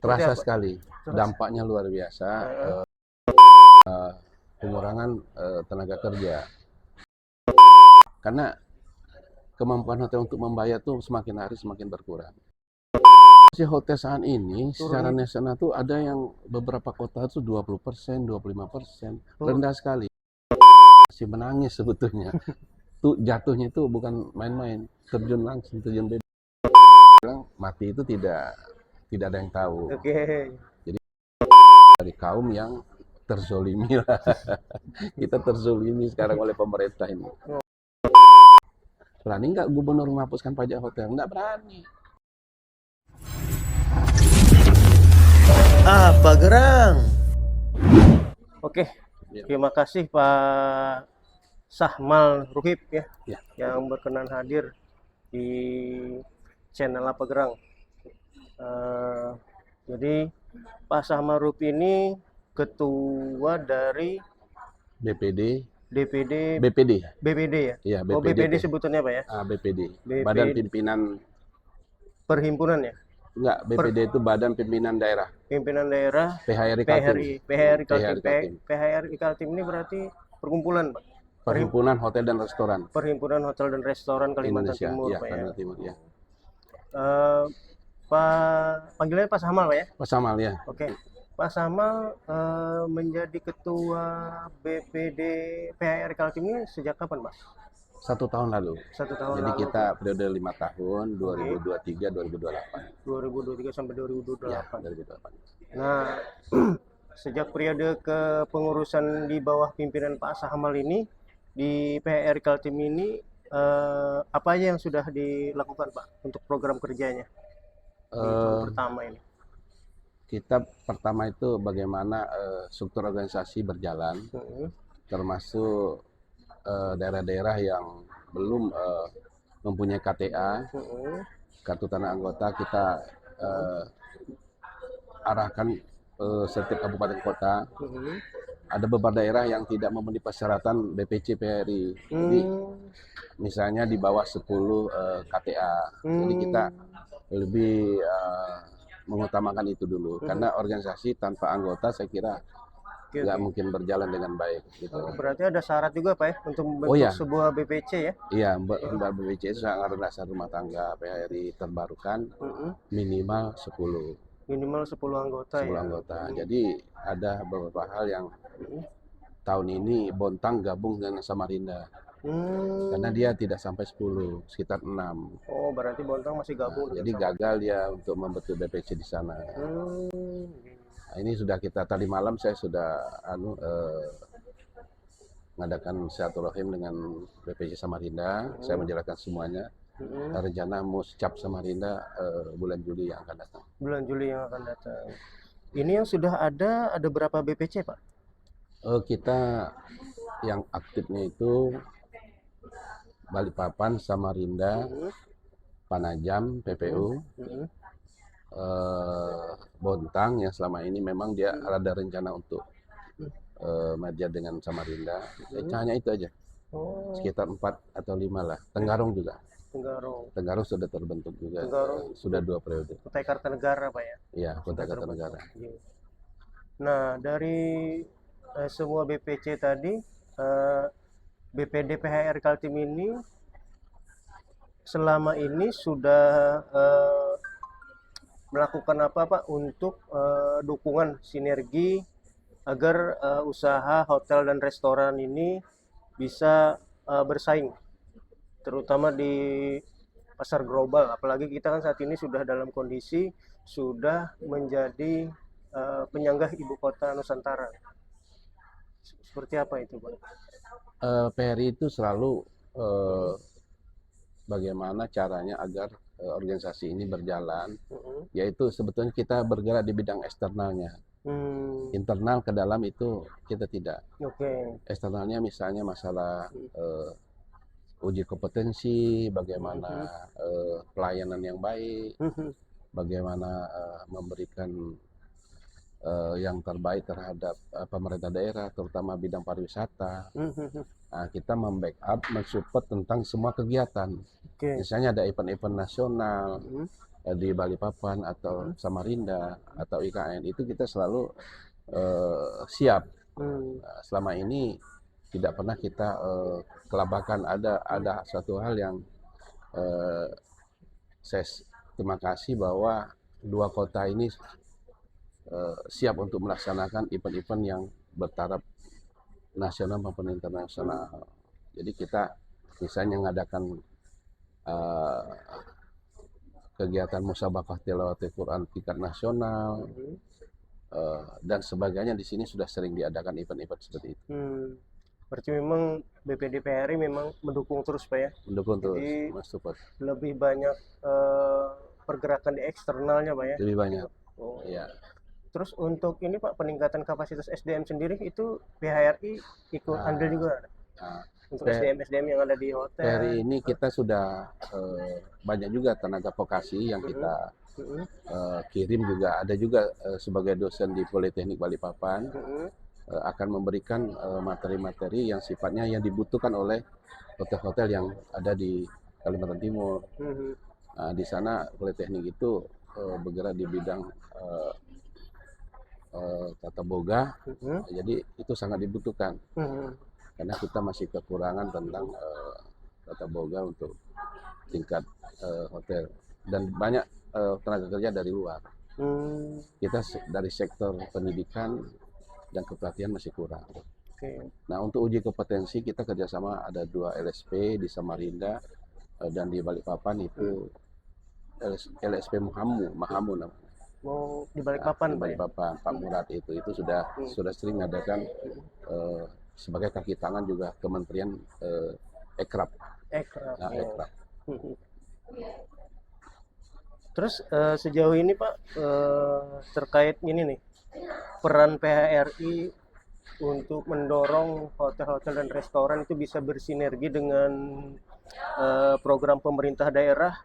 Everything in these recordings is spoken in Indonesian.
Terasa apa? sekali, Terasa. dampaknya luar biasa, pengurangan tenaga kerja. Karena kemampuan hotel untuk membayar tuh semakin hari semakin berkurang. Si hotel saat ini secara Turun. nasional tuh ada yang beberapa kota tuh 20%, 25%, Oh. rendah sekali. Masih menangis sebetulnya. Tuh jatuhnya itu bukan main-main, terjun langsung, terjun bebas. Bilang mati itu tidak ada yang tahu. Oke. Jadi dari kaum yang terzolimi lah. Kita terzolimi sekarang oleh pemerintah ini. Berani nggak gubernur menghapuskan pajak hotel? Nggak berani. Apa gerang? Oke. Ya. Terima kasih Pak Sahmal Ruhib ya, Ya. yang berkenan hadir di channel Apa Gerang. Jadi Pak Sahmal Ruhib ini ketua dari BPD, BPD ya? Iya, Oh, BPD. BPD sebutannya Pak ya? BPD. BPD. Badan Pimpinan, Perhimpunan ya? enggak, BPD itu Badan Pimpinan Daerah. Pimpinan daerah PHRI Kaltim. PHRI Kaltim ini berarti perkumpulan Pak? Perhimpunan Hotel dan Restoran Perhimpunan Hotel dan Restoran Kalimantan Indonesia. Timur Iya, Pak ya? Kalimantan Timur ya. Pak, panggilannya Pak Samal Pak ya? Pak Samal ya. Oke. Pak Samal menjadi ketua BPD PHRI Kaltim ini sejak kapan Pak? 1 tahun lalu. 1 tahun Jadi lalu. kita periode 5 tahun, 2023-2028. 2023 sampai 2028. Ya, 2028. Nah, sejak periode kepengurusan di bawah pimpinan Pak Samal ini di PHRI Kaltim ini apa aja yang sudah dilakukan Pak untuk program kerjanya di tahun pertama ini? Kita pertama itu bagaimana struktur organisasi berjalan, termasuk daerah-daerah yang belum mempunyai KTA, kartu tanda anggota, kita arahkan setiap kabupaten kota. Ada beberapa daerah yang tidak memenuhi persyaratan BPC PHRI. Jadi misalnya di bawah 10 KTA. Jadi kita lebih mengutamakan itu dulu. Karena organisasi tanpa anggota saya kira nggak mungkin berjalan dengan baik. Gitu. Berarti ada syarat juga Pak ya untuk membentuk sebuah BPC ya? Iya, BPC itu sangat dasar rumah tangga PHRI terbarukan minimal 10. Minimal 10 anggota 10 ya? anggota. Jadi ada beberapa hal yang tahun ini Bontang gabung dengan Samarinda. Karena dia tidak sampai 10, sekitar 6. Oh, berarti Bontang masih gabung. Jadi gagal dia untuk membentuk BPC di sana. Nah, ini sudah kita tadi malam saya sudah mengadakan silaturahim dengan BPC Samarinda. Saya menjelaskan semuanya. Rencana Muscap Samarinda bulan Juli yang akan datang. Bulan Juli yang akan datang. Ini yang sudah ada berapa BPC Pak? Kita yang aktifnya itu Balikpapan, Samarinda, Panajam, PPU, Bontang yang selama ini memang dia ada rencana untuk merger dengan Samarinda. Hanya itu aja. Sekitar 4 atau 5 lah. Tenggarong juga. Tenggarong sudah terbentuk juga. Sudah 2 periode. Kutai Kartanegara Pak ya? Iya, Kutai Kartanegara. Nah, dari semua BPC tadi, BPD PHRI Kaltim ini selama ini sudah melakukan apa Pak untuk dukungan sinergi agar usaha hotel dan restoran ini bisa bersaing, terutama di pasar global. Apalagi kita kan saat ini sudah dalam kondisi sudah menjadi penyanggah ibu kota Nusantara. Seperti apa itu Pak? PHRI itu selalu bagaimana caranya agar organisasi ini berjalan, yaitu sebetulnya kita bergerak di bidang eksternalnya. Internal ke dalam itu kita tidak. Eksternalnya misalnya masalah uji kompetensi, bagaimana pelayanan yang baik, bagaimana memberikan yang terbaik terhadap pemerintah daerah, terutama bidang pariwisata. Nah, kita membackup, mensupport tentang semua kegiatan. Misalnya ada event-event nasional, di Balikpapan atau Samarinda atau IKN itu kita selalu siap. Selama ini tidak pernah kita kelabakan. Ada satu hal yang saya terima kasih bahwa dua kota ini siap untuk melaksanakan event-event yang bertaraf nasional maupun internasional. Jadi kita misalnya mengadakan kegiatan musabaqah tilawatil Quran tingkat nasional dan sebagainya, di sini sudah sering diadakan event-event seperti itu. Berarti memang BPD PRI memang mendukung terus Pak ya? Mendukung terus, Jadi Mas Support. lebih banyak pergerakan di eksternalnya Pak ya? Lebih banyak. Oh. Ya. Terus untuk ini Pak, peningkatan kapasitas SDM sendiri itu PHRI ikut andil juga untuk SDM yang ada di hotel. PHRI ini kita sudah banyak juga tenaga vokasi yang kita kirim juga. Ada juga sebagai dosen di Politeknik Balikpapan akan memberikan materi-materi yang sifatnya yang dibutuhkan oleh hotel-hotel yang ada di Kalimantan Timur. Di sana Politeknik itu bergerak di bidang tata boga, jadi itu sangat dibutuhkan karena kita masih kekurangan tentang tata boga untuk tingkat hotel dan banyak tenaga kerja dari luar. Kita dari sektor pendidikan dan kepelatihan masih kurang. Nah, untuk uji kompetensi kita kerjasama ada 2 LSP di Samarinda dan di Balikpapan itu LSP Mahamu namanya. Mau di Balikpapan, di Balikpapan, Pak Murad itu sudah sering mengadakan sebagai kaki tangan juga Kementerian Ekrab. Ekrab. Terus sejauh ini Pak terkait ini nih peran PHRI untuk mendorong hotel-hotel dan restoran itu bisa bersinergi dengan program pemerintah daerah,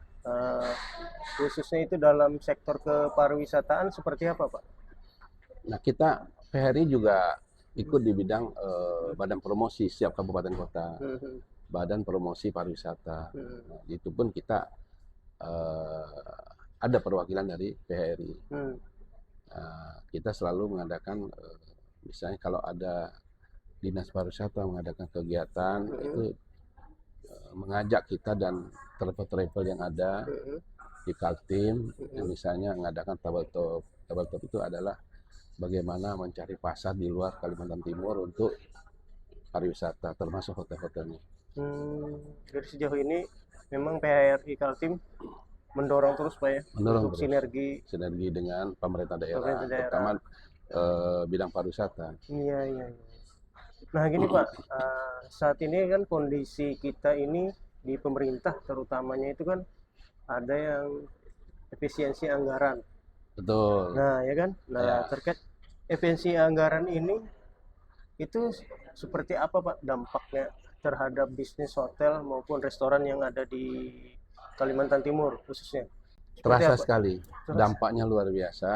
khususnya itu dalam sektor kepariwisataan seperti apa Pak? Nah, kita PHRI juga ikut di bidang badan promosi setiap kabupaten kota, badan promosi pariwisata. Nah, itu pun kita ada perwakilan dari PHRI. Kita selalu mengadakan misalnya kalau ada dinas pariwisata mengadakan kegiatan itu mengajak kita dan travel-travel yang ada di Kaltim, misalnya mengadakan tabletop. Tabletop itu adalah bagaimana mencari pasar di luar Kalimantan Timur untuk pariwisata, termasuk hotel-hotelnya. Dari sejauh ini memang PHRI Kaltim mendorong terus Pak ya, untuk sinergi dengan pemerintah daerah, terutama bidang pariwisata. Iya. Nah gini Pak, saat ini kan kondisi kita ini di pemerintah terutamanya itu kan ada yang efisiensi anggaran. Betul. Nah ya kan, terkait efisiensi anggaran ini itu seperti apa Pak dampaknya terhadap bisnis hotel maupun restoran yang ada di Kalimantan Timur khususnya? Terasa sekali, dampaknya luar biasa.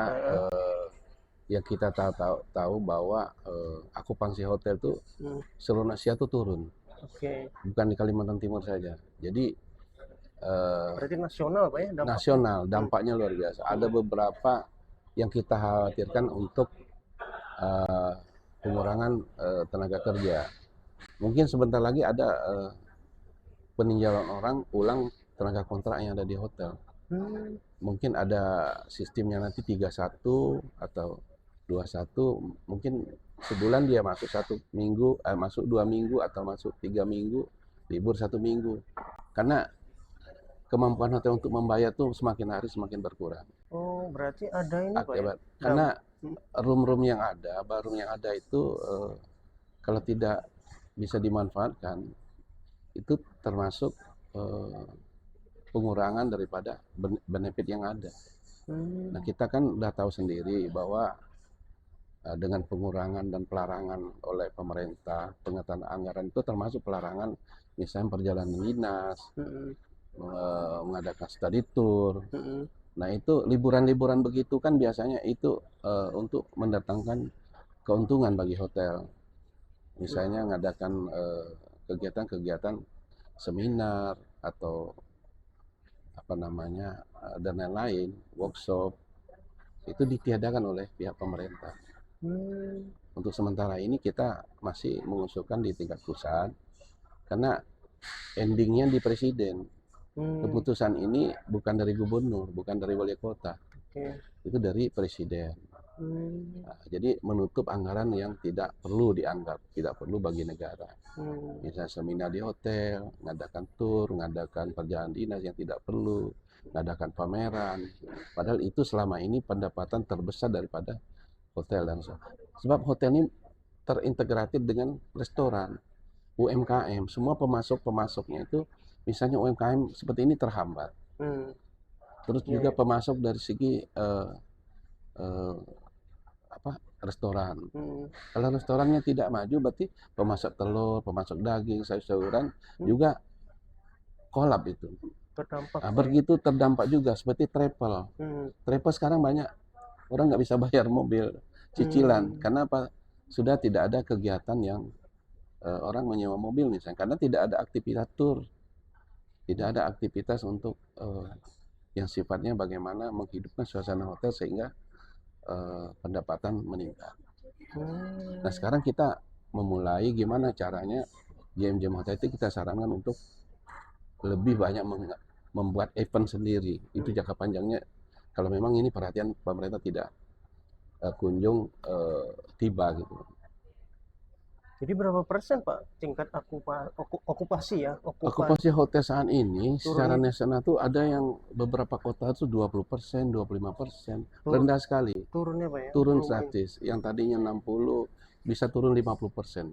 Yang kita tahu bahwa akupansi hotel tuh seluruh Indonesia tuh turun. Bukan di Kalimantan Timur saja. Jadi berarti nasional Pak ya dampaknya? Nasional, dampaknya luar biasa. Ada beberapa yang kita khawatirkan untuk pengurangan tenaga kerja. Mungkin sebentar lagi ada peninjauan ulang tenaga kontrak yang ada di hotel. Mungkin ada sistemnya nanti 31 atau 21, mungkin sebulan dia masuk 1 minggu, masuk 2 minggu atau masuk 3 minggu, libur 1 minggu. Karena kemampuan hotel untuk membayar tuh semakin hari semakin berkurang. Oh, berarti ada ini Pak ya? Karena room yang ada, barum yang ada itu kalau tidak bisa dimanfaatkan, itu termasuk pengurangan daripada benefit yang ada. Nah, kita kan udah tahu sendiri bahwa dengan pengurangan dan pelarangan oleh pemerintah, pengetahuan anggaran itu termasuk pelarangan misalnya perjalanan dinas, mengadakan study tour. Nah, itu liburan-liburan begitu kan biasanya itu untuk mendatangkan keuntungan bagi hotel. Misalnya mengadakan kegiatan-kegiatan seminar atau apa namanya dan lain-lain, workshop itu ditiadakan oleh pihak pemerintah. Untuk sementara ini kita masih mengusulkan di tingkat pusat karena endingnya di presiden. Keputusan ini bukan dari gubernur, bukan dari wali kota, itu dari presiden. Nah, jadi menutup anggaran yang tidak perlu dianggap, tidak perlu bagi negara. Misalnya seminar di hotel, ngadakan tur, ngadakan perjalanan dinas yang tidak perlu, ngadakan pameran. Padahal itu selama ini pendapatan terbesar daripada hotel dan sebab hotel ini terintegratif dengan restoran, UMKM, semua pemasoknya itu, misalnya UMKM seperti ini terhambat. Terus juga pemasok dari segi restoran. Kalau restorannya tidak maju, berarti pemasok telur, pemasok daging, sayur-sayuran juga kolap itu. Begitu terdampak juga seperti travel. Travel sekarang banyak orang nggak bisa bayar mobil cicilan. Karena apa? Sudah tidak ada kegiatan yang orang menyewa mobil misalnya, karena tidak ada aktivitas tur, tidak ada aktivitas untuk yang sifatnya bagaimana menghidupkan suasana hotel sehingga pendapatan meningkat. Nah sekarang kita memulai gimana caranya JM Hotel itu kita sarankan untuk lebih banyak membuat event sendiri. Itu jangka panjangnya kalau memang ini perhatian pemerintah tidak kunjung tiba gitu. Jadi berapa persen Pak tingkat okupasi ya? Okupasi hotel saat ini secara nasional tuh ada yang beberapa kota itu 20%, 25%. Rendah sekali. Turunnya Pak ya? Turun statis. Yang tadinya 60 bisa turun 50%.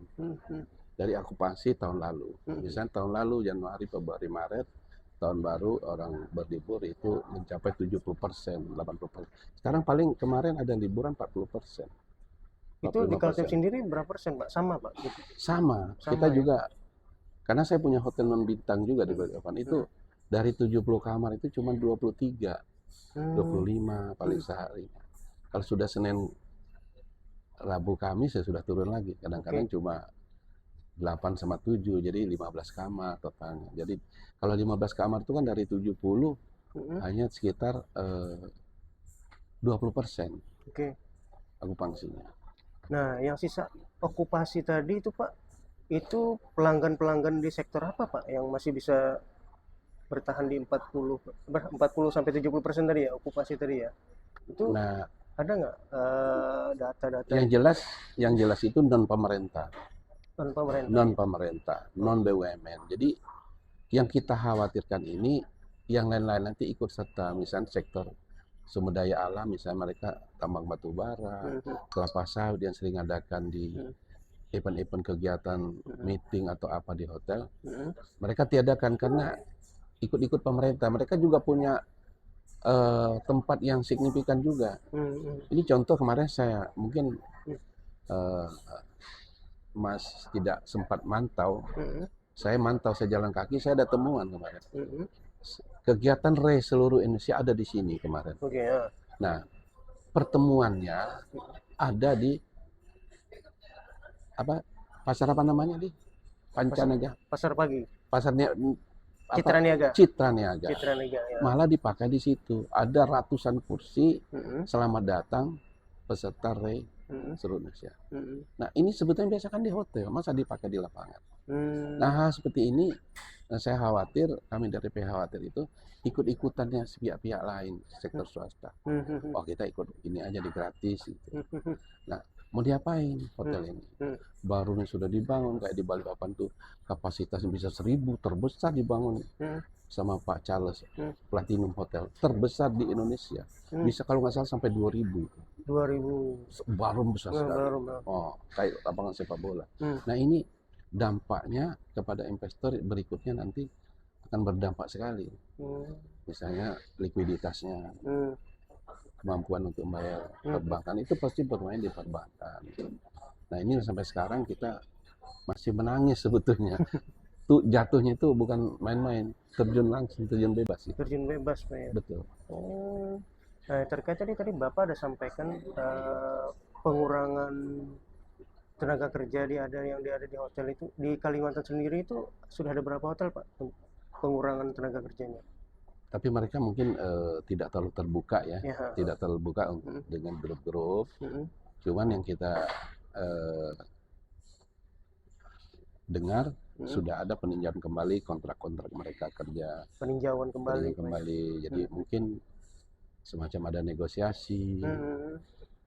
Dari okupasi tahun lalu. Misalnya tahun lalu Januari, Februari, Maret, tahun baru orang berlibur itu mencapai 70%, 80%. Sekarang paling kemarin ada liburan 40%. Itu di Kaltim sendiri berapa persen Pak? Sama Pak? Sama. Kita juga, karena saya punya hotel non bintang juga di Balikpapan, itu dari 70 kamar itu cuma 23, 25 paling sehari. Kalau sudah Senin, Rabu, Kamis ya sudah turun lagi. Kadang-kadang cuma 8 sama 7, jadi 15 kamar totalnya. Jadi kalau 15 kamar itu kan dari 70 hanya sekitar 20% okupansinya. Nah, yang sisa okupasi tadi itu Pak, itu pelanggan-pelanggan di sektor apa Pak yang masih bisa bertahan di 40 sampai 70% tadi ya, okupasi tadi ya? Itu ada nggak data-data? Yang jelas itu non pemerintah, non BUMN. Jadi yang kita khawatirkan ini, yang lain-lain nanti ikut serta, misalnya sektor sumber daya alam, misalnya mereka tambang batu bara, kelapa sawit yang sering adakan di event-event kegiatan meeting atau apa di hotel, mereka tiadakan karena ikut-ikut pemerintah. Mereka juga punya tempat yang signifikan juga. Ini contoh kemarin saya mungkin Mas tidak sempat mantau. Saya mantau, saya jalan kaki, saya ada temuan kemarin. Kegiatan seluruh Indonesia ada di sini kemarin. Nah, pertemuannya ada di pasar apa namanya di Pancanaga? Pasar Pagi. Pasarnya Citra Niaga. Ya. Malah dipakai di situ. Ada ratusan kursi selamat datang peserta seluruh Indonesia. Nah, ini sebetulnya biasa kan di hotel, masa dipakai di lapangan. Nah, seperti ini saya khawatir, kami dari PH khawatir itu ikut-ikutannya pihak-pihak lain, sektor swasta. Oh, kita ikut ini aja di gratis gitu. Nah, mau diapain hotel ini? Baru nih sudah dibangun, kayak di Balikpapan tuh kapasitasnya bisa 1.000, terbesar dibangun sama Pak Charles, Platinum Hotel, terbesar di Indonesia. Bisa kalau nggak salah sampai 2.000. 2.000. Baru besar sekali. Oh, kayak lapangan sepak bola. Nah, ini dampaknya kepada investor berikutnya nanti akan berdampak sekali. Misalnya likuiditasnya, kemampuan untuk membayar perbankan itu pasti bermain di perbankan. Nah, ini sampai sekarang kita masih menangis sebetulnya. Tuh jatuhnya itu bukan main-main, terjun langsung, terjun bebas. Gitu. Terjun bebas, Pak ya. Betul. Nah, terkait tadi Bapak ada sampaikan pengurangan tenaga kerja yang ada di hotel itu di Kalimantan sendiri itu sudah ada berapa hotel Pak pengurangan tenaga kerjanya? Tapi mereka mungkin tidak terlalu terbuka ya, Ya. tidak terlalu terbuka dengan grup-grup. Cuman yang kita dengar sudah ada peninjauan kembali kontrak-kontrak mereka kerja. Peninjauan kembali. Jadi mungkin semacam ada negosiasi,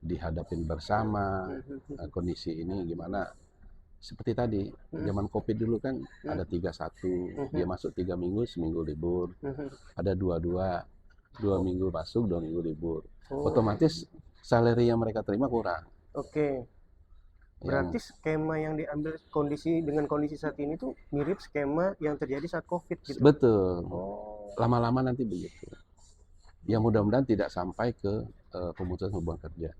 dihadapin bersama kondisi ini gimana. Seperti tadi, zaman COVID dulu kan ada 31, dia masuk 3 minggu, seminggu libur. Ada 2 minggu masuk, 2 minggu libur. Otomatis salary yang mereka terima kurang. Oke. Berarti skema yang diambil dengan kondisi saat ini tuh mirip skema yang terjadi saat COVID gitu. Betul. Lama-lama nanti begitu. Ya mudah-mudahan tidak sampai ke pemutusan hubungan kerja.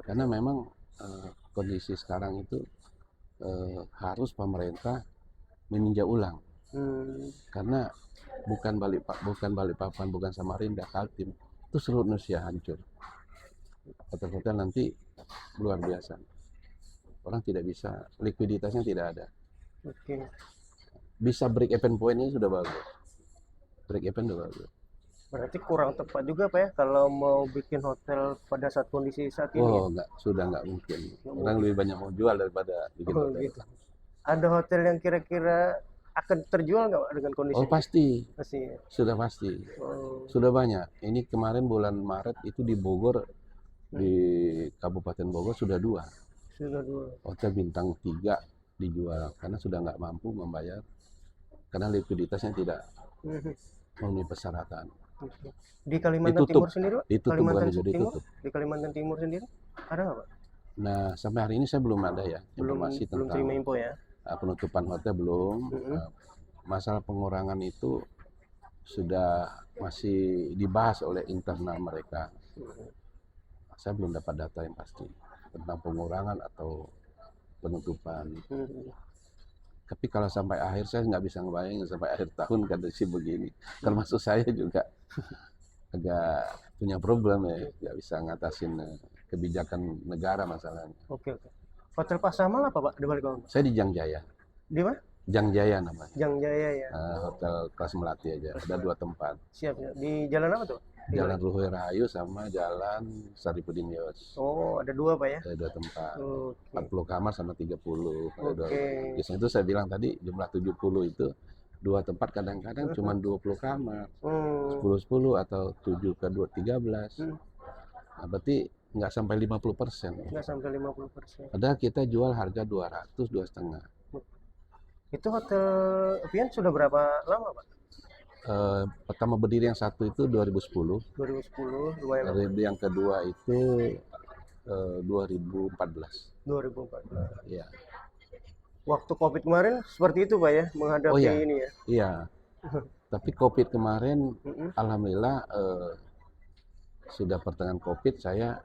Karena memang kondisi sekarang itu harus pemerintah meninjau ulang. Karena bukan Balikpapan, bukan Samarinda, Kaltim, itu seluruh Indonesia hancur. Hotel-hotel nanti luar biasa. Orang tidak bisa, likuiditasnya tidak ada. Bisa break even point ini sudah bagus. Break even sudah bagus. Berarti kurang tepat juga Pak ya kalau mau bikin hotel pada saat kondisi saat ini. Sudah nggak mungkin. Orang lebih banyak mau jual daripada bikin hotel. Gitu. Ada hotel yang kira-kira akan terjual nggak Pak dengan kondisi ini? Pasti. Ya? Sudah pasti. Sudah banyak. Ini kemarin bulan Maret itu di Bogor, di Kabupaten Bogor sudah 2. Hotel bintang 3 dijual karena sudah nggak mampu membayar karena likuiditasnya tidak memenuhi persyaratan. Di Kalimantan Timur sendiri, Pak? Ditutup. Di Kalimantan Timur sendiri ada nggak Pak? Nah sampai hari ini saya belum ada ya informasi belum terima info ya. Penutupan hotel belum. Masalah pengurangan itu sudah masih dibahas oleh internal mereka. Saya belum dapat data yang pasti tentang pengurangan atau penutupan. Tapi kalau sampai akhir saya nggak bisa ngebayangin sampai akhir tahun kondisi begini. Termasuk saya juga agak punya problem ya, nggak bisa ngatasin kebijakan negara masalahnya. Oke. Hotel Pasamal apa Pak di Balikpapan? Saya di Jangjaya. Di mana? Jangjaya namanya. Jangjaya ya. Hotel kelas melati aja. Ada 2 tempat. Siap ya. Di jalan apa tuh? Jalan Ruhoi Rahayu sama Jalan Saripudin Yos. Ada 2 Pak ya? Ada 2 tempat. 40 kamar sama 30. Biasanya itu saya bilang tadi jumlah 70 itu 2 tempat kadang-kadang cuma 20 kamar. 10 atau 7 ke 2 13. Nah, berarti nggak sampai 50%. Nggak sampai 50%. Padahal kita jual harga 200, 2,5. Itu Hotel Evian sudah berapa lama Pak? Pertama berdiri yang satu itu 2010. 2010, yang kedua itu 2014. Ya. Waktu COVID kemarin seperti itu Pak ya, menghadapi ini ya? Iya. Tapi COVID kemarin, alhamdulillah sudah pertengahan COVID saya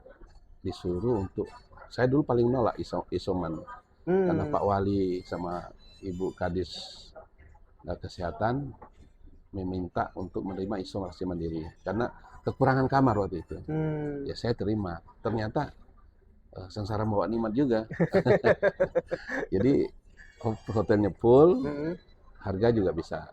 disuruh untuk, saya dulu paling nolak isoman. Karena Pak Wali sama Ibu Kadis Kesehatan meminta untuk menerima isolasi mandiri karena kekurangan kamar waktu itu. Ya saya terima. Ternyata sengsara bawa nikmat juga. Jadi hotelnya full, harga juga bisa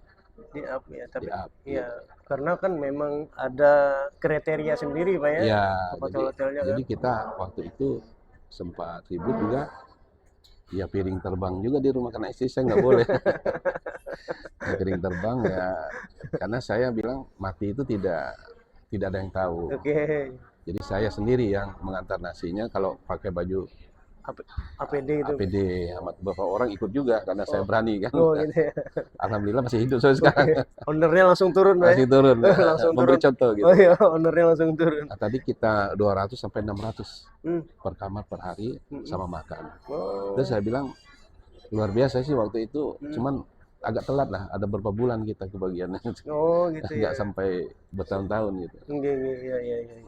di-up ya. Tapi ya, karena kan memang ada kriteria sendiri Pak ya. Ya, hotel-hotelnya jadi kita waktu itu sempat ribut juga. Ya piring terbang juga di rumah karena istri saya nggak boleh. Piring terbang ya, karena saya bilang mati itu tidak ada yang tahu. Jadi saya sendiri yang mengantar nasinya kalau pakai baju APD itu. APD, beberapa orang ikut juga karena saya berani kan. Gitu ya. Alhamdulillah masih hidup saya sekarang. Ownernya langsung turun Pak. Masih turun. Memberi contoh gitu. Ownernya langsung turun. Nah, tadi kita 200 sampai 600 per kamar per hari sama makan. Terus saya bilang luar biasa sih waktu itu, cuman agak telat lah, ada beberapa bulan kita kebagiannya. Gitu ya. Nggak sampai bertahun-tahun gitu. Iya.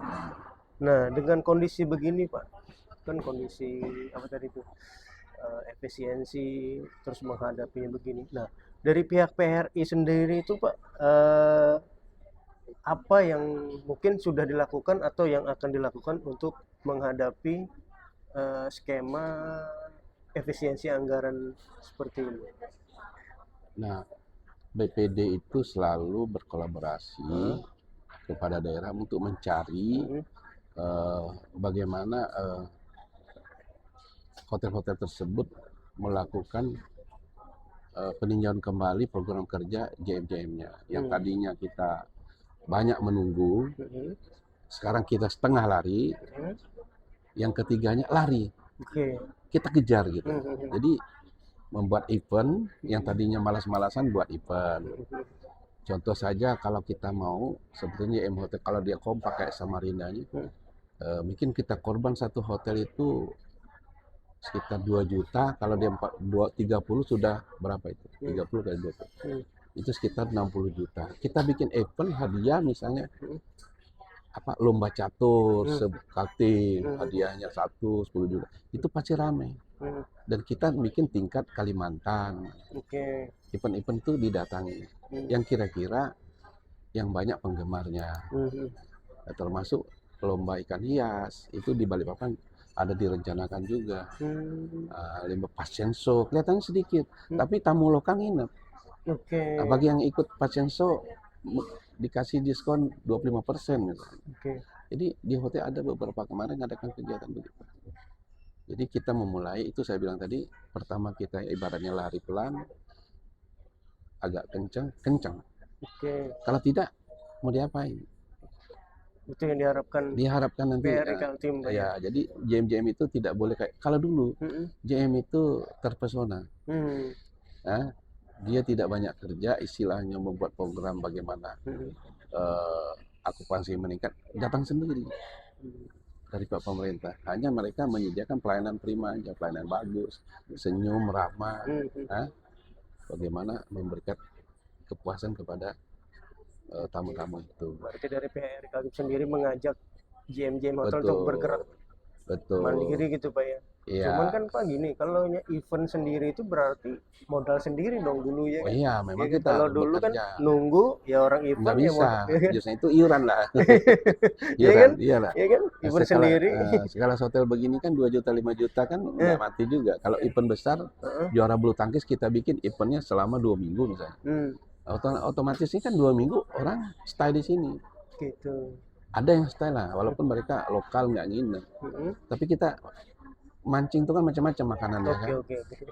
Nah, dengan kondisi begini Pak, kan kondisi apa tadi itu efisiensi terus menghadapinya begini. Nah, dari pihak PRI sendiri itu Pak, apa yang mungkin sudah dilakukan atau yang akan dilakukan untuk menghadapi skema efisiensi anggaran seperti ini? Nah, BPD itu selalu berkolaborasi kepada daerah untuk mencari bagaimana hotel-hotel tersebut melakukan peninjauan kembali program kerja JMJM-nya. Yang tadinya kita banyak menunggu, sekarang kita setengah lari, yang ketiganya lari. Kita kejar gitu. Jadi membuat event yang tadinya malas-malasan buat event. Contoh saja kalau kita mau sebetulnya M Hotel kalau dia kompak kayak Samarinda ini, mungkin kita korban satu hotel itu sekitar 2 juta, kalau dia 30 sudah berapa itu? 30 kali 20. Itu sekitar 60 juta. Kita bikin event hadiah misalnya lomba catur, sekalting, hadiahnya 10 juta. Itu pasti ramai. Dan kita bikin tingkat Kalimantan. Event-event itu didatangi. Yang kira-kira yang banyak penggemarnya. Termasuk lomba ikan hias, itu di Balikpapan ada direncanakan juga. Lomba passion show, kelihatannya sedikit. Tapi tamu lokal nginep. Nah, bagi yang ikut passion show, dikasih diskon 25% misalnya. Jadi di hotel ada beberapa kemarin ngadakan kegiatan begitu. Jadi kita memulai, itu saya bilang tadi, pertama kita ibaratnya lari pelan, agak kencang. Kalau tidak, mau diapain? Itu yang diharapkan. Diharapkan nanti, Kaltim, ya, jadi JM itu tidak boleh kayak, kalau dulu JM itu terpesona. Dia tidak banyak kerja, istilahnya membuat program bagaimana akupansi meningkat, datang sendiri dari Pak Pemerintah. Hanya mereka menyediakan pelayanan prima aja, pelayanan bagus, senyum, ramah, bagaimana memberikan kepuasan kepada tamu-tamu itu. Berarti dari PHRI Kaltim sendiri mengajak JM Hotel untuk bergerak mandiri gitu Pak ya. Cuman kan Pak gini, kalau event sendiri itu berarti modal sendiri dong dulu ya. Iya, memang kita kalau dulu bekerja. Kan nunggu ya orang event nggak bisa, justru itu iuran lah. Iya kan? Event sendiri. Skala hotel begini kan 2 juta 5 juta kan nggak mati juga. Kalau event besar, juara bulu tangkis kita bikin eventnya selama 2 minggu misalnya. Otomatis ini kan 2 minggu orang stay di sini. Gitu. Ada yang stay lah, walaupun mereka lokal nggak nginep. Tapi kita mancing itu kan macam-macam makanannya kan.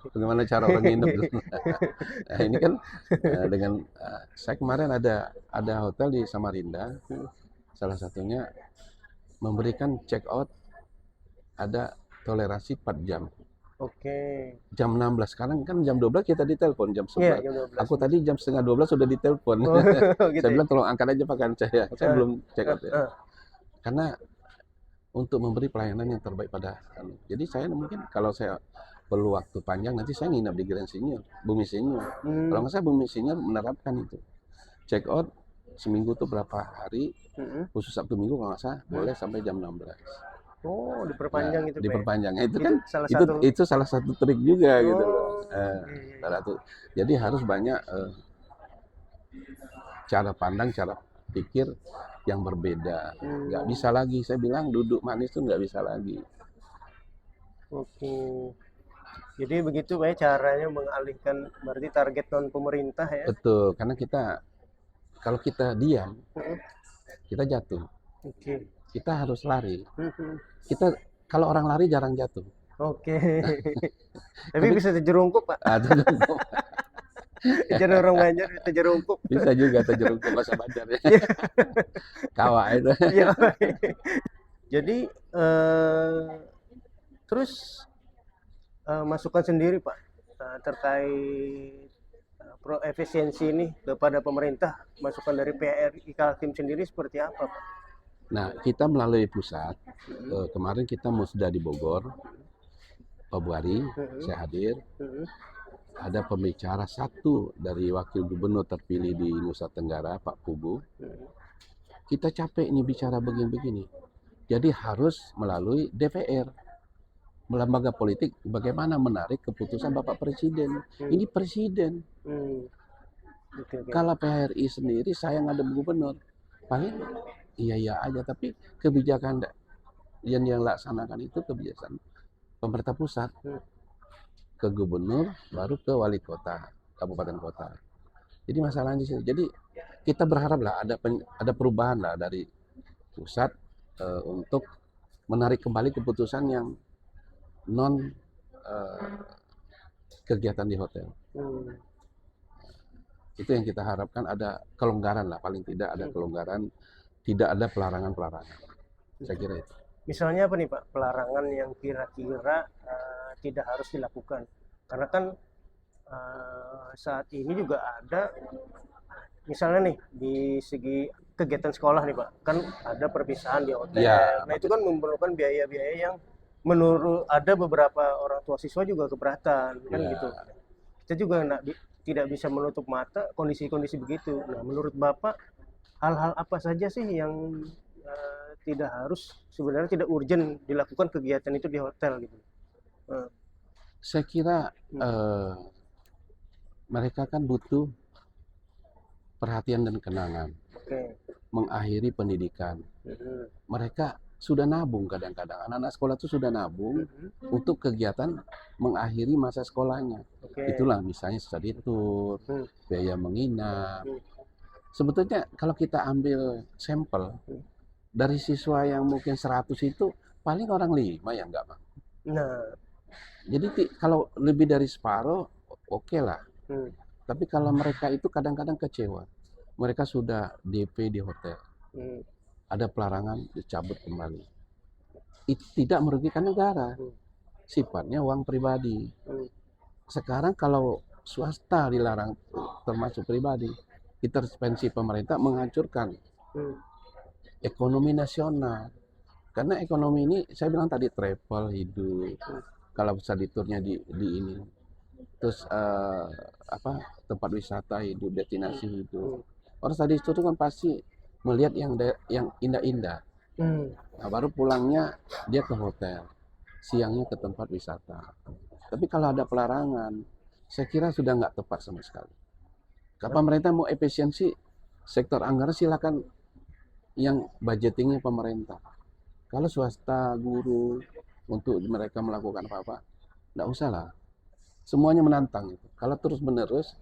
Bagaimana cara orang nginep. Nah, ini kan dengan saya kemarin ada hotel di Samarinda, salah satunya memberikan check out ada toleransi 4 jam. Jam 16, sekarang kan jam 12 kita ditelepon jam 11. Jam 12. Aku tadi jam setengah 12 sudah ditelepon. Gitu Saya bilang tolong angkat aja pakaian saya belum check out ya. Karena untuk memberi pelayanan yang terbaik pada jadi saya mungkin kalau saya perlu waktu panjang nanti saya nginap di Grand Senior, Bumi Senior. Kalau nggak saya Bumi Senior menerapkan itu. Check out seminggu tuh berapa hari, khusus Sabtu Minggu kalau nggak salah boleh sampai jam 16. Diperpanjang itu. Diperpanjang. Itu kan itu salah satu trik juga gitu. Jadi harus banyak cara pandang, cara pikir yang berbeda. Nggak bisa lagi, saya bilang duduk manis tuh nggak bisa lagi. Jadi begitu Pak caranya mengalihkan berarti target non pemerintah ya. Betul, karena kalau kita diam, kita jatuh. Kita harus lari. Kalau orang lari jarang jatuh. Tapi bisa terjerungkup Pak. Jadi orang Banjar terjerungkup. Bisa juga terjerungkup bahasa Banjar ya. Kawa itu. Jadi terus masukan sendiri Pak terkait efisiensi ini kepada pemerintah, masukan dari PHRI Kaltim sendiri seperti apa Pak? Nah, kita melalui pusat, kemarin kita sudah di Bogor, Februari, saya hadir. Ada pembicara satu dari wakil gubernur terpilih di Nusa Tenggara, Pak Pugu. Kita capek nih bicara begini-begini. Jadi harus melalui DPR, lembaga politik, bagaimana menarik keputusan Bapak Presiden. Ini Presiden. Kalau PHRI sendiri, saya ngadep gubernur. Paling iya aja, tapi kebijakan yang laksanakan itu kebijakan pemerintah pusat. Ke gubernur, baru ke wali kota, kabupaten kota. Jadi masalahnya di sini. Jadi kita berharap lah ada perubahan lah dari pusat untuk menarik kembali keputusan yang non kegiatan di hotel. Itu yang kita harapkan, ada kelonggaran lah, paling tidak ada kelonggaran, tidak ada pelarangan-pelarangan. Saya kira itu. Misalnya apa nih Pak, pelarangan yang kira-kira tidak harus dilakukan? Karena kan saat ini juga ada, misalnya nih di segi kegiatan sekolah nih Pak, kan ada perpisahan di hotel. Ya, Nah itu kan memerlukan biaya-biaya yang menurut ada beberapa orang tua siswa juga keberatan kan ya. gitu. Kita juga tidak bisa menutup mata kondisi-kondisi begitu. Nah menurut Bapak hal-hal apa saja sih yang tidak harus, sebenarnya tidak urgent dilakukan kegiatan itu di hotel gitu? Saya kira mereka kan butuh perhatian dan kenangan. Oke. Mengakhiri pendidikan. Mereka sudah nabung kadang-kadang. Anak-anak sekolah itu sudah nabung untuk kegiatan mengakhiri masa sekolahnya. Oke. Itulah misalnya study tour, biaya menginap. Sebetulnya kalau kita ambil sampel dari siswa yang mungkin 100 itu paling orang 5 yang nggak mau. Nah, Jadi kalau lebih dari separuh oke lah. Tapi kalau mereka itu kadang-kadang kecewa. Mereka sudah DP di hotel. Ada pelarangan dicabut kembali. Itu tidak merugikan negara. Sifatnya uang pribadi. Sekarang kalau swasta dilarang termasuk pribadi, intervensi pemerintah menghancurkan ekonomi nasional. Karena ekonomi ini, saya bilang tadi travel hidup. Kalau bisa diturnya di ini. Terus tempat wisata hidup, destinasi hidup. Orang tadi itu kan pasti melihat yang indah-indah. Nah, baru pulangnya dia ke hotel, siangnya ke tempat wisata. Tapi kalau ada pelarangan, saya kira sudah nggak tepat sama sekali. Kalau pemerintah mau efisiensi, sektor anggaran silakan yang budgetingnya pemerintah. Kalau swasta, guru, untuk mereka melakukan apa-apa, nggak usah lah. Semuanya menantang itu. Kalau terus-menerus,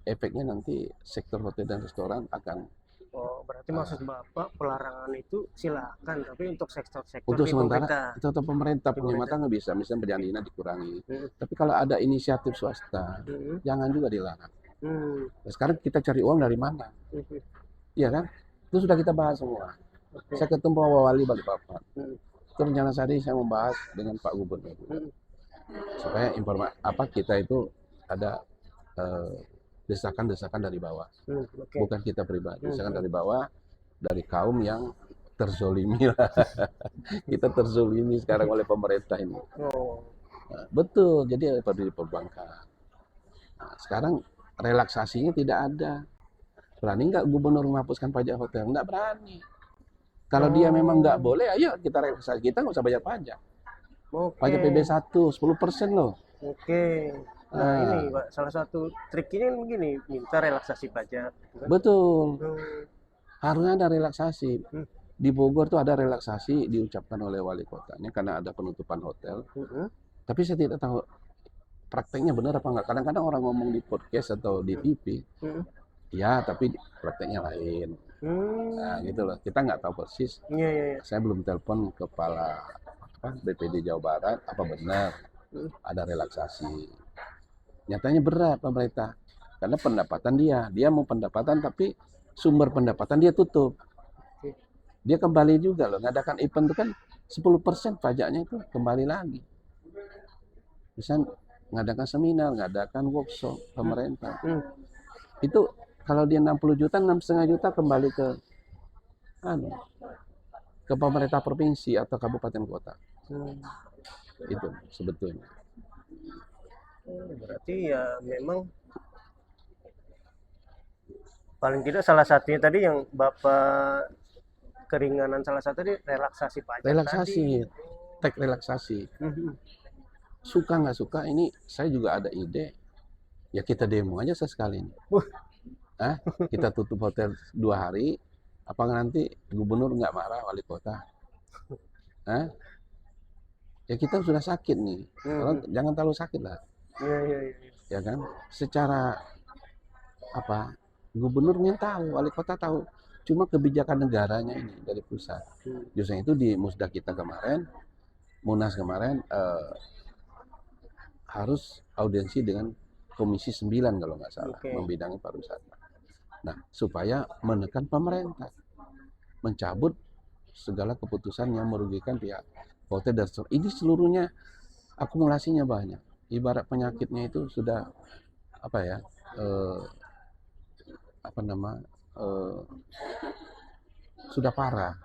efeknya nanti sektor hotel dan restoran akan. Oh, berarti maksud Bapak pelarangan itu silakan, tapi untuk sektor-sektor Untuk di sementara, pemerintah. itu pemerintah penyematan nggak bisa, misalnya penjaminan dikurangi. Tapi kalau ada inisiatif swasta, jangan juga dilarang. Nah, sekarang kita cari uang dari mana? Iya kan? Itu sudah kita bahas semua. Saya ketemu Pak Wali Balikpapan. Itu rencana saya membahas dengan Pak Gubernur. Supaya kita itu ada desakan-desakan dari bawah. Bukan kita pribadi, desakan dari bawah, dari kaum yang terzolimi lah. Kita terzolimi sekarang oleh pemerintah ini. Nah, betul, jadi perlu diperbankan. Nah, sekarang relaksasinya tidak ada. Berani nggak gubernur menghapuskan pajak hotel? Nggak berani. Kalau dia memang nggak boleh, ayo kita relaksasi. Kita nggak usah bayar pajak. Pajak PB1, 10% loh. Oke. Nah ini Pak, salah satu trik ini begini, minta relaksasi pajak. Betul. Harusnya ada relaksasi. Di Bogor tuh ada relaksasi diucapkan oleh wali kotanya karena ada penutupan hotel. Tapi saya tidak tahu prakteknya benar apa enggak. Kadang-kadang orang ngomong di podcast atau di TV, ya tapi prakteknya lain. Nah gitu loh, kita nggak tahu persis. Saya belum telepon kepala BPD Jawa Barat apa benar ada relaksasi. Nyatanya berat pemerintah karena pendapatan dia mau pendapatan tapi sumber pendapatan dia tutup. Dia kembali juga loh, ngadakan event itu kan 10% pajaknya itu kembali lagi. Misalnya ngadakan seminar, ngadakan workshop pemerintah. Itu kalau dia 60 juta, 6,5 juta kembali ke pemerintah provinsi atau kabupaten kota. Itu sebetulnya. Berarti ya memang paling tidak salah satunya tadi yang Bapak keringanan, salah satu tadi relaksasi pajak. Relaksasi, teks relaksasi. Suka nggak suka, ini saya juga ada ide. Ya kita demo aja sesekali. Kita tutup hotel 2 hari. Apa nanti gubernur nggak marah, wali kota? Ya kita sudah sakit nih. Jangan terlalu sakit lah. Ya kan? Secara apa, gubernurnya tahu, wali kota tahu, cuma kebijakan negaranya ini dari pusat. Justru itu di musda kita kemarin, Munas kemarin harus audiensi dengan Komisi 9 kalau nggak salah, membidangi pariwisata. Nah, supaya menekan pemerintah, mencabut segala keputusan yang merugikan pihak hotel dan restoran. Ini seluruhnya akumulasinya banyak. Ibarat penyakitnya itu sudah apa ya, sudah parah.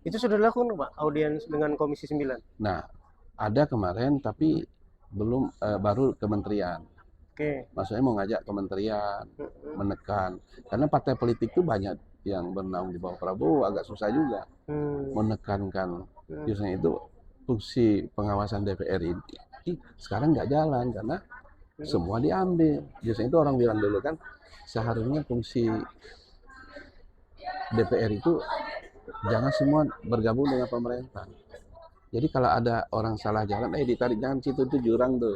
Itu sudah dilakukan Pak, audiens dengan Komisi 9? Nah, ada kemarin tapi belum, baru kementerian. Maksudnya mau ngajak kementerian, menekan. Karena partai politik itu banyak yang bernaung di bawah Prabowo, agak susah juga menekankan. Justru itu fungsi pengawasan DPR ini sekarang nggak jalan karena semua diambil. Justru itu orang bilang dulu kan, seharusnya fungsi DPR itu jangan semua bergabung dengan pemerintah. Jadi kalau ada orang salah jalan, ditarik, jangan situ, itu jurang tuh.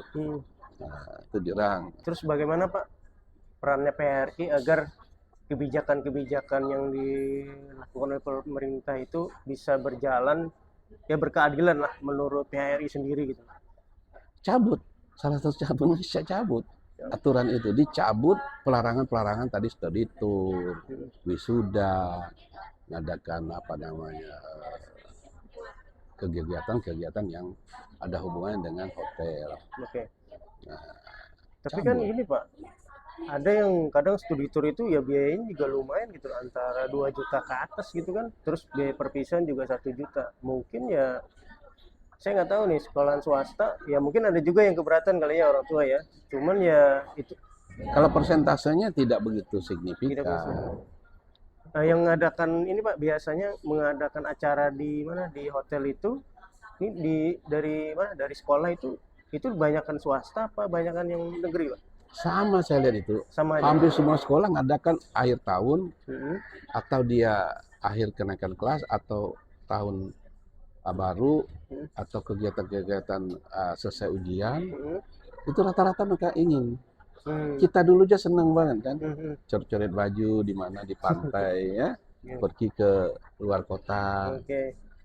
Nah, itu jurang. Terus bagaimana Pak perannya PRI agar kebijakan-kebijakan yang dilakukan oleh pemerintah itu bisa berjalan ya berkeadilan lah menurut PRI sendiri gitu? Cabut, salah satu cabut bisa cabut aturan itu, dicabut. Pelarangan tadi sudah ditur, wisuda, mengadakan kegiatan yang ada hubungannya dengan hotel. Nah, tapi kan ini Pak, ada yang kadang studi tour itu ya biayanya juga lumayan gitu, antara 2 juta ke atas gitu kan, terus biaya perpisahan juga 1 juta. Mungkin ya saya nggak tahu nih, sekolahan swasta ya mungkin ada juga yang keberatan kali ya orang tua ya, cuman ya itu kalau persentasenya tidak begitu signifikan. Nah, yang mengadakan ini Pak biasanya mengadakan acara di mana, di hotel itu ini dari mana, dari sekolah itu banyakkan swasta apa banyakkan yang negeri Pak? Sama saya lihat itu. Sama aja. Hampir semua sekolah ngadakan akhir tahun, atau dia akhir kenaikan kelas, atau tahun baru, atau kegiatan-kegiatan selesai ujian. Itu rata-rata mereka ingin. Kita dulu aja seneng banget kan, coret-coret baju di mana, di pantai ya, pergi ke luar kota.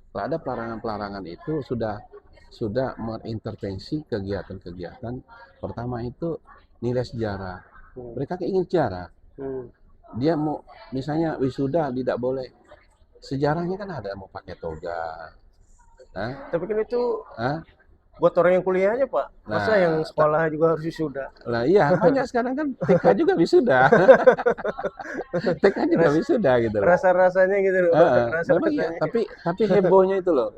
Kalau ada pelarangan-pelarangan itu sudah mengintervensi kegiatan-kegiatan. Pertama itu nilai sejarah. Mereka ingin sejarah. Dia mau misalnya wisuda tidak boleh. Sejarahnya kan ada, mau pakai toga. Tapi kan itu buat orang yang kuliahnya Pak. Masa yang sekolah juga harus wisuda? Lah iya, banyak sekarang kan TK juga wisuda. TK juga wisuda gitu loh. Rasa-rasanya gitu loh. Iya, tapi hebohnya itu loh.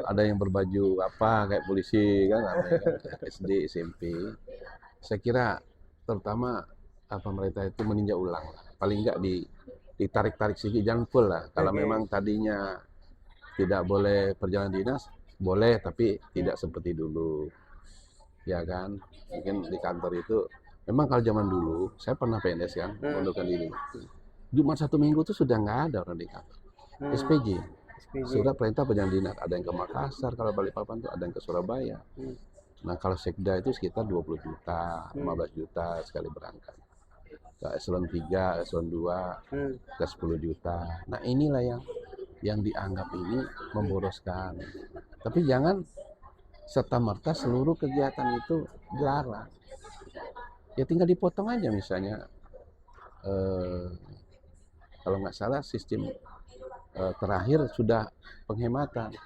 Ada yang berbaju apa kayak polisi kan, SD, SMP. Saya kira terutama pemerintah itu meninjau ulang, paling enggak ditarik-tarik sedikit, jangan full lah. Kalau memang tadinya tidak boleh perjalanan dinas, boleh tapi tidak seperti dulu, ya kan? Mungkin di kantor itu, memang kalau zaman dulu, saya pernah PNS kan, mengundurkan diri. Jumat 1 minggu itu sudah nggak ada orang di kantor. SPJ, surat perintah perjalanan dinas, ada yang ke Makassar, kalau Balikpapan itu ada yang ke Surabaya. Nah kalau sekda itu sekitar 20 juta, 15 juta sekali berangkat. Ke eselon 3, eselon 2, ke 10 juta. Nah inilah yang dianggap ini memboroskan. Tapi jangan serta-merta seluruh kegiatan itu dilarang. Ya tinggal dipotong aja misalnya. Kalau nggak salah sistem terakhir sudah penghematan.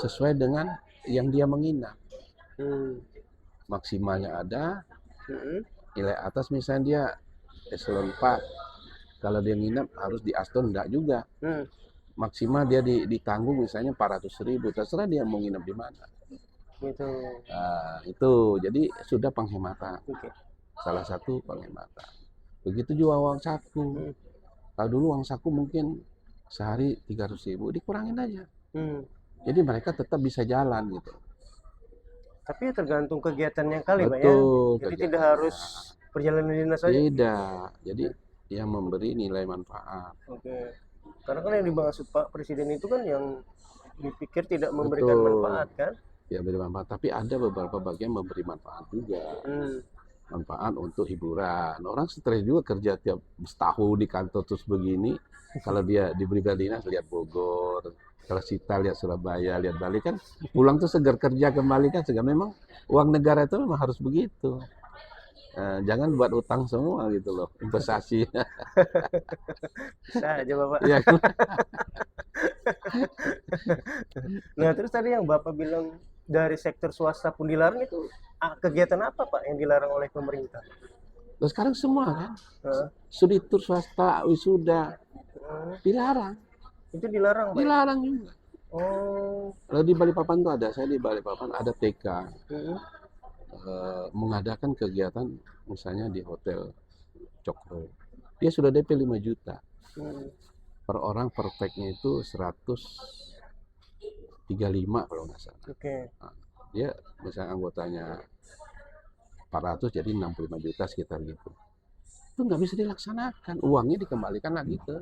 Sesuai dengan yang dia menginap. Maksimalnya ada, nilai atas misalnya dia eselon 4. Kalau dia nginap harus di Aston, enggak juga. Maksimal dia ditanggung misalnya 400.000, terserah dia mau nginep di mana. Itu jadi sudah penghematan. Salah satu penghematan. Begitu juga uang saku. Kalau dulu uang saku mungkin sehari 300.000, dikurangin aja. Jadi mereka tetap bisa jalan gitu. Tapi ya tergantung kegiatannya kali Pak ya. Jadi tidak harus perjalanan dinas saja. Tidak. Jadi yang memberi nilai manfaat. Karena kan yang dimaksud Pak Presiden itu kan yang dipikir tidak memberikan manfaat kan? Ya, beri manfaat. Tapi ada beberapa bagian memberi manfaat juga. manfaat untuk hiburan. Orang stres juga kerja tiap setahun di kantor terus begini. Kalau dia diberi dinas lihat Bogor, kalau Sita lihat Surabaya, lihat Bali kan pulang tuh segar kerja kembali kan segar. Memang uang negara itu memang harus begitu. Jangan buat utang semua gitu loh, investasi. Bisa aja Bapak. Ya kan? Nah, terus tadi yang Bapak bilang dari sektor swasta pun dilarang itu kegiatan apa Pak yang dilarang oleh pemerintah? Terus sekarang semua kan, Heeh. studi tur swasta, wisuda, dilarang. Itu dilarang Pak ya? Dilarang juga. Oh. Kalau di Balikpapan tuh ada, saya di Balikpapan ada TK Heeh. mengadakan kegiatan misalnya di Hotel Cokro. Dia sudah DP 5 juta. Per orang per packnya itu 135 kalau nggak salah. Oke. Nah, dia misalnya anggotanya 400 jadi 65 juta sekitar gitu. Itu nggak bisa dilaksanakan. Uangnya dikembalikan lagi ke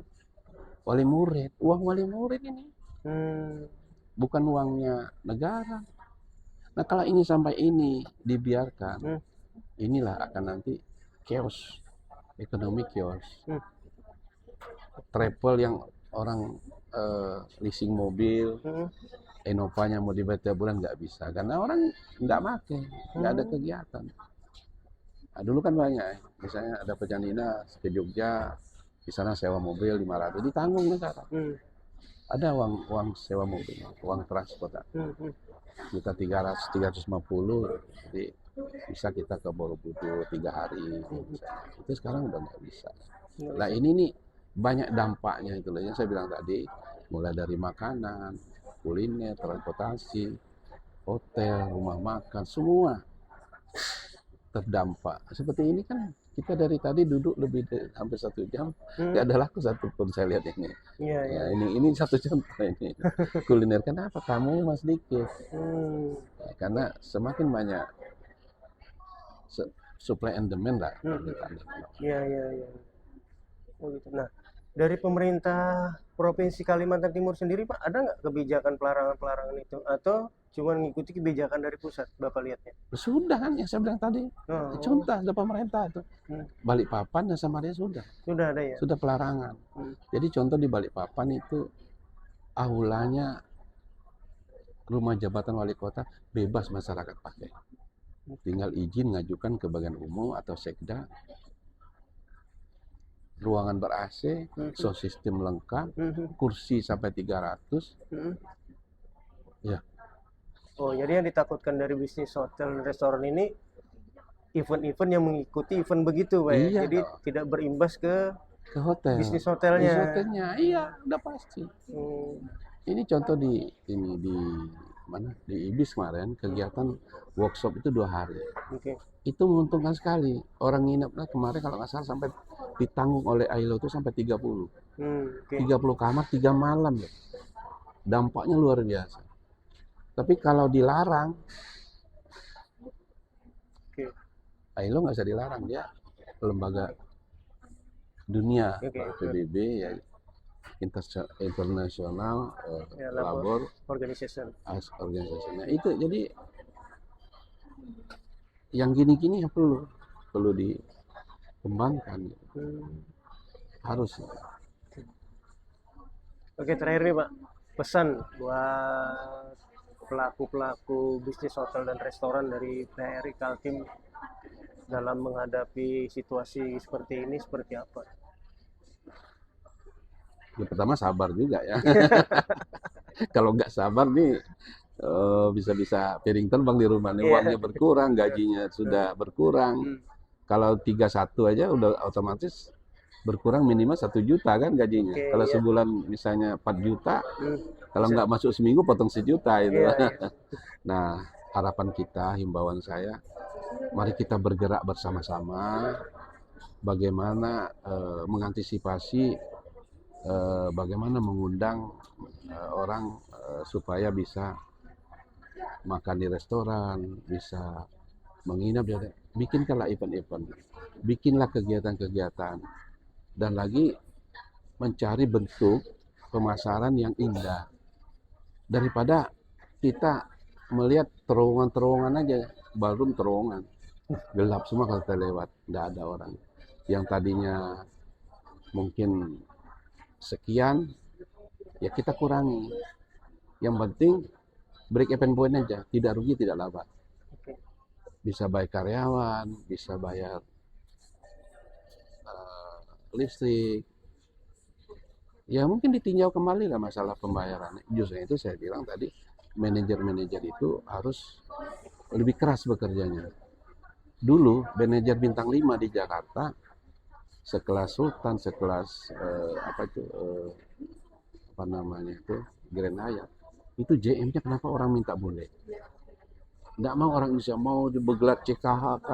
wali murid. Uang wali murid ini. Bukan uangnya negara. Nah kalau ini sampai ini dibiarkan, inilah akan nanti chaos. Ekonomi chaos. Travel yang orang leasing mobil, Enovanya mau dibayar tiap bulan nggak bisa. Karena orang nggak pakai, nggak ada kegiatan. Nah, dulu kan banyak, misalnya ada pejalan dinas ke Jogja, di sana sewa mobil 500, ditanggung negara. Ada uang sewa mobil, uang transport. Kita 300, 350, jadi bisa kita ke Borobudur 3 hari. Itu sekarang udah nggak bisa. Nah ini nih banyak dampaknya itu loh, yang saya bilang tadi, mulai dari makanan, kuliner, transportasi, hotel, rumah makan, semua terdampak. Seperti ini kan kita dari tadi duduk lebih dari hampir 1 jam, nggak ada laku satupun saya lihat ini. Iya, iya. Nah, ini satu contoh ini. Kuliner kenapa kamu mas sedikit? Ya, karena semakin banyak supply and demand lah. Iya, iya, iya. Oh gitu. Nah, dari pemerintah Provinsi Kalimantan Timur sendiri Pak, ada nggak kebijakan pelarangan-pelarangan itu? Atau cuma mengikuti kebijakan dari pusat, Bapak lihatnya? Sudah kan yang saya bilang tadi. Contoh ada pemerintah itu. Balikpapan dan Samarinda sudah. Sudah ada ya? Sudah pelarangan. Jadi contoh di Balikpapan itu aulanya rumah jabatan wali kota bebas masyarakat pakai. Tinggal izin ngajukan ke bagian umum atau sekda. Ruangan ber-AC, sound system lengkap, kursi sampai 300. Ya. Oh, jadi yang ditakutkan dari bisnis hotel dan restoran ini event-event yang mengikuti event begitu, Pak. Iya, jadi tidak berimbas ke hotel. Bisnis hotelnya. Bisnis hotelnya, iya, udah pasti. Ini contoh di mana? Di Ibis kemarin kegiatan workshop itu 2 hari. Itu menguntungkan sekali. Orang nginepnya kemarin kalau nggak salah sampai ditanggung oleh ILO itu sampai 30. 30 kamar 3 malam ya. Dampaknya luar biasa. Tapi kalau dilarang, ILO nggak bisa dilarang, dia lembaga dunia, PBB ya, internasional labor organisasinya itu. Jadi yang gini-gini ya perlu dikembangkan, harus. Oke, terakhir nih Pak, pesan buat pelaku-pelaku bisnis hotel dan restoran dari PRI Kaltim dalam menghadapi situasi seperti ini seperti apa? Ya, pertama sabar juga ya. Kalau nggak sabar nih bisa-bisa piring terbang di rumah nih, uangnya berkurang, gajinya sudah berkurang. Kalau 31 aja udah otomatis berkurang minimal 1 juta kan gajinya. Kalau sebulan misalnya 4 juta, kalau nggak masuk seminggu potong 1 juta itu. Nah, harapan kita, himbauan saya, mari kita bergerak bersama-sama bagaimana mengantisipasi, bagaimana mengundang orang supaya bisa makan di restoran, bisa menginap. Bikinkanlah event-event, bikinlah kegiatan-kegiatan, dan lagi mencari bentuk pemasaran yang indah daripada kita melihat terowongan-terowongan aja, ballroom terowongan. gelap semua kalau kita lewat, nggak ada orang. Yang tadinya mungkin sekian, ya kita kurangi. Yang penting break even point aja, tidak rugi, tidak laba. Oke. Bisa bayar karyawan, bisa bayar listrik. Ya mungkin ditinjau kembali lah masalah pembayaran. Justru itu saya bilang tadi, manajer-manajer itu harus lebih keras bekerjanya. Dulu manajer bintang 5 di Jakarta, sekelas Sultan, sekelas apa namanya itu, Grand Hyatt, itu JM-nya kenapa orang minta boleh? Nggak mau orang Indonesia, mau bergelar CKHK,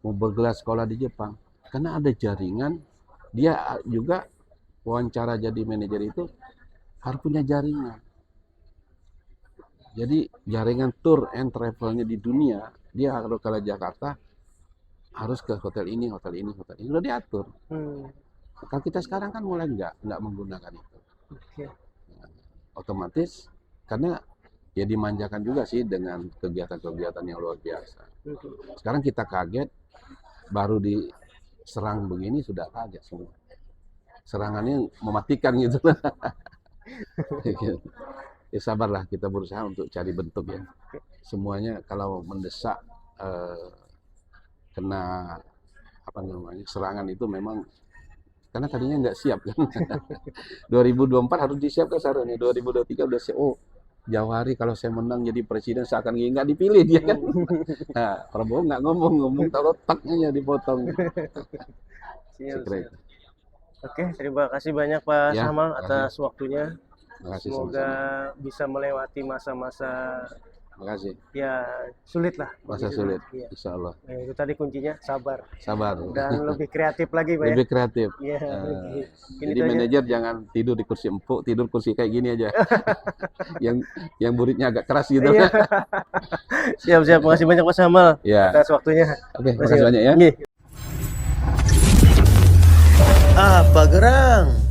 mau bergelar sekolah di Jepang. Karena ada jaringan, dia juga wawancara jadi manajer itu harus punya jaringan. Jadi jaringan tour and travelnya di dunia, dia kalau ke Jakarta harus ke hotel ini, hotel ini, hotel ini, udah diatur. Kalau kita sekarang kan mulai nggak menggunakan itu. Oke. Otomatis karena ya dimanjakan juga sih dengan kegiatan-kegiatan yang luar biasa. Sekarang kita kaget, baru diserang begini sudah kaget semua. Serangannya mematikan gitu. Ya sabarlah, kita berusaha untuk cari bentuk ya. Semuanya kalau mendesak kena apa namanya serangan itu memang karena tadinya nggak siap kan. 2024 harus disiapkan seharusnya. 2023 udah siap. Oh, Jawahari kalau saya menang jadi presiden seakan nggak dipilih dia kan. Nah, Prabowo nggak ngomong taruh taknya dipotong. Siap. Oke, terima kasih banyak Pak Ya, Samal terima atas waktunya. Terima kasih Semoga sama-sama. bisa melewati masa-masa Terima kasih. ya sulit lah. Masa Begitu. sulit, Iya. insya Allah. Nah, itu tadi kuncinya sabar Sabar. dan lebih kreatif lagi Pak ya. Lebih kreatif. Iya, ini Jadi aja. manajer jangan tidur di kursi empuk, tidur kursi kayak gini aja. yang buritnya agak keras gitu. Iya. Siap. Makasih banyak Pak Samal Ya. atas waktunya. Oke, terima kasih banyak ya. Nggih. Apa gerang?